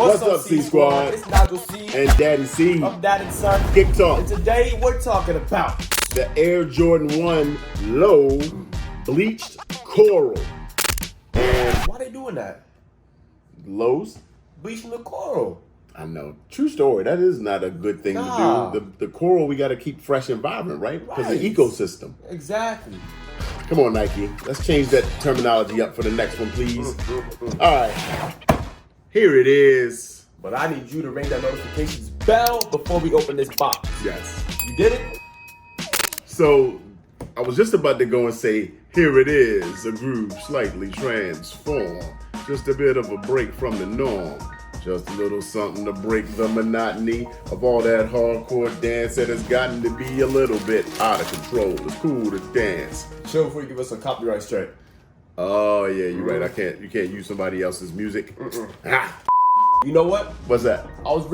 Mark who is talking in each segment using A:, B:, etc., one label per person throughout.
A: What's up, C-Squad?
B: It's Nigel C.
A: And Daddy C.
B: Of Dad and Son.
A: Kick Talk.
B: And today we're talking about
A: the Air Jordan 1 Low Bleached Coral. And
B: why they doing that?
A: lows?
B: Bleaching the coral.
A: I know. True story. That is not a good thing to do. The coral we got to keep fresh and vibrant, right? Because the ecosystem.
B: Exactly.
A: Come on, Nike. Let's change that terminology up for the next one, please. All right. Here it is.
B: But I need you to ring that notifications bell before we open this box.
A: Yes.
B: You did it?
A: So I was just about to go and say, here it is, a groove slightly transformed. Just a bit of a break from the norm. Just a little something to break the monotony of all that hardcore dance that has gotten to be a little bit out of control. It's cool to dance.
B: Chill before you give us a copyright strike.
A: Oh yeah, you're right. You can't use somebody else's music. Ah.
B: You know what?
A: What's that?
B: It's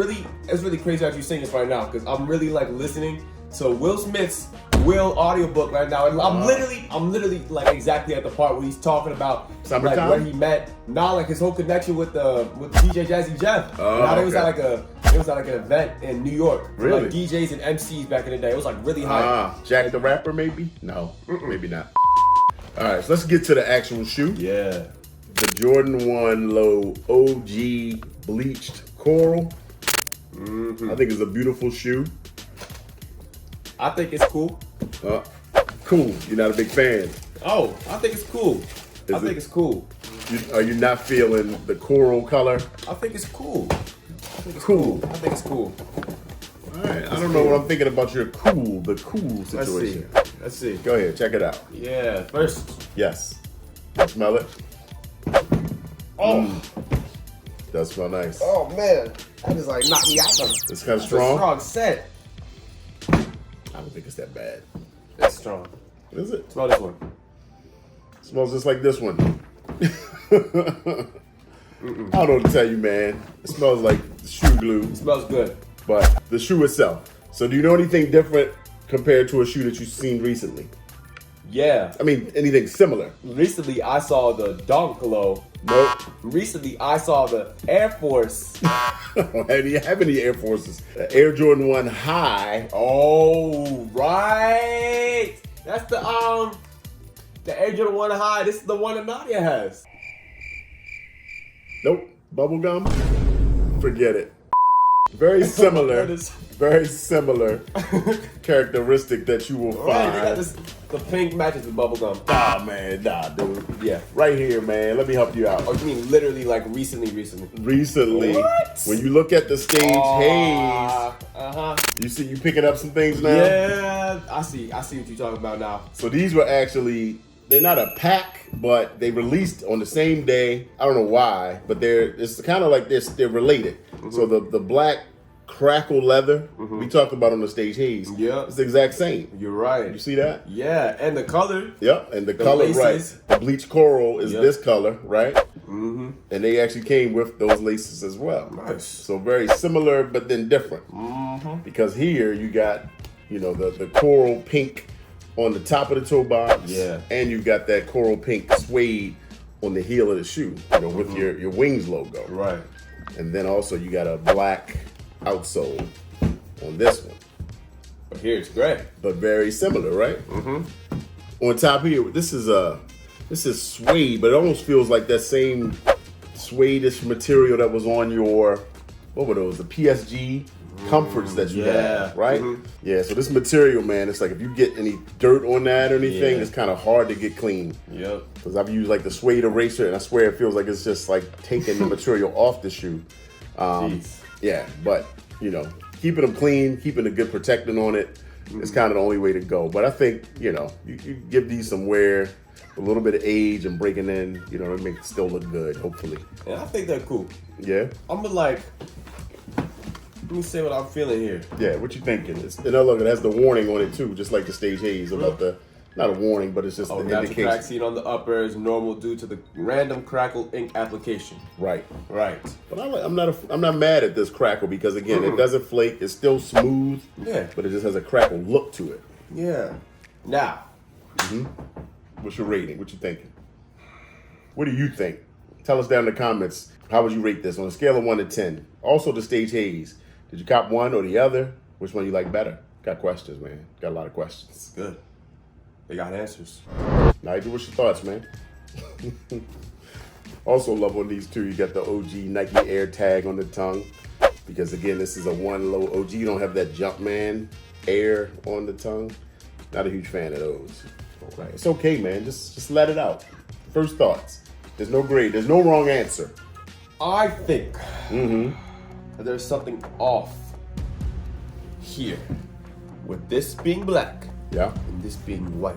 B: really crazy that you saying this right now because I'm really like listening to Will Smith's Will audiobook right now, and I'm literally like exactly at the part where he's talking about like where he met, like his whole connection with DJ Jazzy Jeff. Now it was at like an event in New York.
A: Really?
B: Like DJs and MCs back in the day. It was like really high.
A: Jack the Rapper maybe? No, maybe not. All right, so let's get to the actual shoe.
B: Yeah.
A: The Jordan 1 Low OG Bleached Coral. I think it's a beautiful shoe.
B: I think it's cool.
A: Cool. You're not a big fan.
B: Oh, I think it's cool. I think it's cool.
A: Are you not feeling the coral color?
B: I think it's cool.
A: Cool.
B: I think it's cool.
A: All right. I don't know what I'm thinking about your the cool situation.
B: Let's see.
A: Go ahead. Check it out.
B: Yeah. First.
A: Yes. Smell it.
B: Oh.
A: Does smell nice.
B: Oh man. That just like knocked me out of it.
A: It's kind of strong.
B: A strong scent.
A: I don't think it's that bad.
B: It's strong.
A: Is it?
B: Smell this one.
A: Smells just like this one. I don't know what to tell you, man. It smells like shoe glue.
B: It smells good.
A: But the shoe itself. So do you know anything different compared to a shoe that you've seen recently?
B: Yeah.
A: I mean, anything similar?
B: Recently, I saw the Dunk Low.
A: Nope.
B: Recently, I saw the Air Force.
A: Do you have any Air Forces? The Air Jordan 1 High.
B: Oh, right. That's the Air Jordan 1 High. This is the one that Nadia has.
A: Nope. Bubblegum? Forget it. Very similar. Very similar characteristic that you will find.
B: They got the pink matches with bubblegum.
A: Ah, man. Nah, dude.
B: Yeah.
A: Right here, man. Let me help you out.
B: Oh, you mean literally like recently?
A: Recently.
B: What?
A: When you look at the stage Haze, you picking up some things now?
B: Yeah, I see what you're talking about now.
A: So these were actually, they're not a pack, but they released on the same day. I don't know why, but it's kind of like this. They're related. So the black crackle leather we talked about on the stage Haze.
B: Yeah,
A: it's the exact same.
B: You're right.
A: You see that?
B: Yeah, and the color.
A: Yep, and the color,
B: laces.
A: right? The bleach coral is this color, right? And they actually came with those laces as well.
B: Nice.
A: So very similar, but then different. Because here you got, the coral pink on the top of the toe box.
B: Yeah.
A: And you got that coral pink suede on the heel of the shoe, with your wings logo.
B: Right.
A: And then also you got a black outsole on this one.
B: But here it's gray.
A: But very similar, right? On top here, this is suede, but it almost feels like that same suede-ish material that was on your, what were those? The PSG comforts that you had, right? Yeah, so this material, man, it's like if you get any dirt on that or anything, it's kind of hard to get clean.
B: Yep.
A: Because I've used like the suede eraser, and I swear it feels like it's just like taking the material off the shoe. Yeah, but keeping them clean, keeping a good protectant on it is kind of the only way to go. But I think you give these some wear, a little bit of age, and breaking in, it make it still look good. Hopefully.
B: Yeah, I think they're cool.
A: Yeah.
B: Let me say what I'm feeling here.
A: Yeah, what you thinking? Look, it has the warning on it too, just like the stage Haze about not a warning, but it's just the indication.
B: Crack seen on the upper is normal due to the random crackle ink application.
A: Right.
B: But
A: I'm not mad at this crackle because again, it doesn't flake. It's still smooth.
B: Yeah.
A: But it just has a crackle look to it.
B: Yeah. Now.
A: What's your rating? What you thinking? What do you think? Tell us down in the comments. How would you rate this on a scale of 1 to 10? Also, the Stage Haze. Did you cop one or the other? Which one you like better? Got questions, man. Got a lot of questions.
B: Good. They got answers.
A: Nigel, what's your thoughts, man? Also love on these two. You got the OG Nike Air tag on the tongue. Because again, this is a one low OG. You don't have that Jumpman Air on the tongue. Not a huge fan of those. Right. It's okay, man. Just let it out. First thoughts. There's no grade. There's no wrong answer.
B: I think that there's something off here with this being black
A: Yeah.
B: and this being white.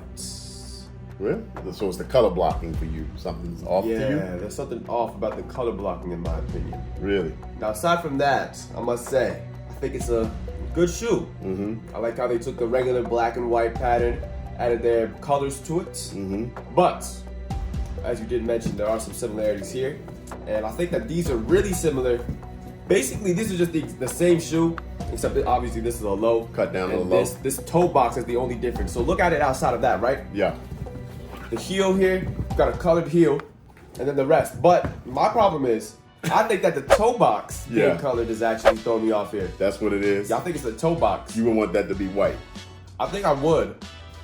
A: Really? So it's the color blocking for you. Something's off to you?
B: Yeah, there's something off about the color blocking in my opinion.
A: Really?
B: Now, aside from that, I must say, I think it's a good shoe. I like how they took the regular black and white pattern, added their colors to it. But, as you did mention, there are some similarities here. And I think that these are really similar. Basically, these are just the same shoe, except that obviously this is a low.
A: Cut down a
B: and
A: low.
B: This toe box is the only difference. So look at it outside of that, right?
A: Yeah.
B: The heel here, got a colored heel, and then the rest. But my problem is, I think that the toe box being colored is actually throwing me off here.
A: That's what it is?
B: Y'all think it's the toe box.
A: You would want that to be white.
B: I think I would.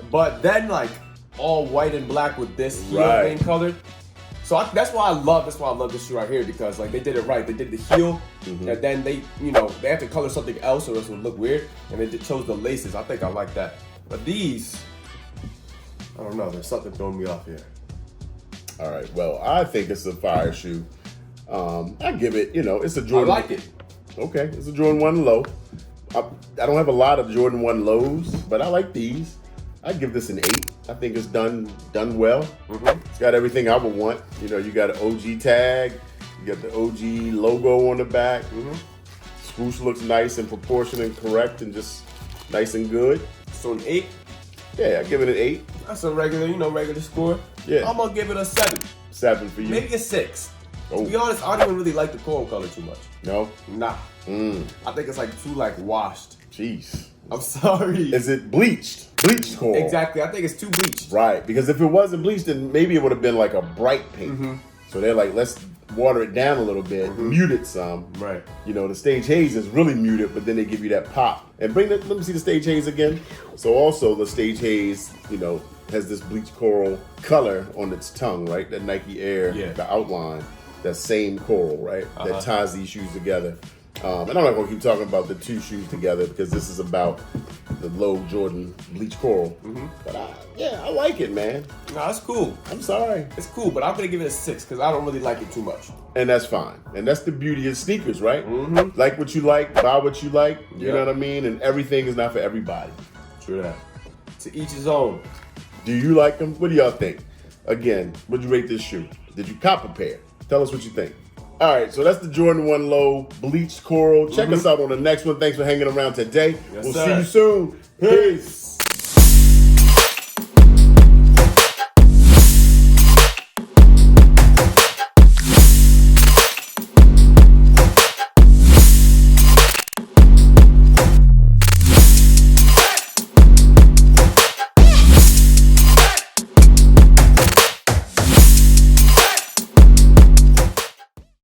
B: But then like all white and black with this heel being colored. So that's why I love this shoe right here, because like they did it right. They did the heel, and then they have to color something else or else it would look weird. And they chose the laces. I think I like that. But these, I don't know. There's something throwing me off here.
A: All right. Well, I think it's a fire shoe. I give it. It's a Jordan.
B: I like it.
A: Okay, it's a Jordan 1 low. I don't have a lot of Jordan 1 lows, but I like these. I give this an 8. I think it's done well. It's got everything I would want. You got an OG tag. You got the OG logo on the back. Swoosh looks nice and proportionate and correct and just nice and good.
B: So an 8.
A: Yeah, I give it an 8.
B: That's a regular score.
A: Yeah.
B: I'm gonna give it a 7.
A: 7 for you.
B: Maybe a 6.
A: Oh.
B: To be honest, I don't even really like the coral color too much.
A: No?
B: Nah. I think it's like too washed.
A: Jeez.
B: I'm sorry.
A: Is it bleached? Bleached coral.
B: Exactly. I think it's too bleached.
A: Right, because if it wasn't bleached, then maybe it would have been like a bright pink. So they're like, let's water it down a little bit, mute it some.
B: Right.
A: The Stage Haze is really muted, but then they give you that pop. And let me see the Stage Haze again. So also the Stage Haze, has this bleached coral color on its tongue, right? That Nike Air, the outline, that same coral, right? That ties these shoes together. And I'm not gonna keep talking about the two shoes together because this is about the low Jordan bleach coral. But I like it, man.
B: No, it's cool.
A: I'm sorry.
B: It's cool, but I'm gonna give it a 6 because I don't really like it too much.
A: And that's fine. And that's the beauty of sneakers, right? Like what you like, buy what you like. You know what I mean? And everything is not for everybody.
B: True that. To each his own.
A: Do you like them? What do y'all think? Again, would you rate this shoe? Did you cop a pair? Tell us what you think. All right, so that's the Jordan 1 Low Bleached Coral. Check us out on the next one. Thanks for hanging around today.
B: Yes,
A: We'll
B: sir.
A: see you soon. Peace.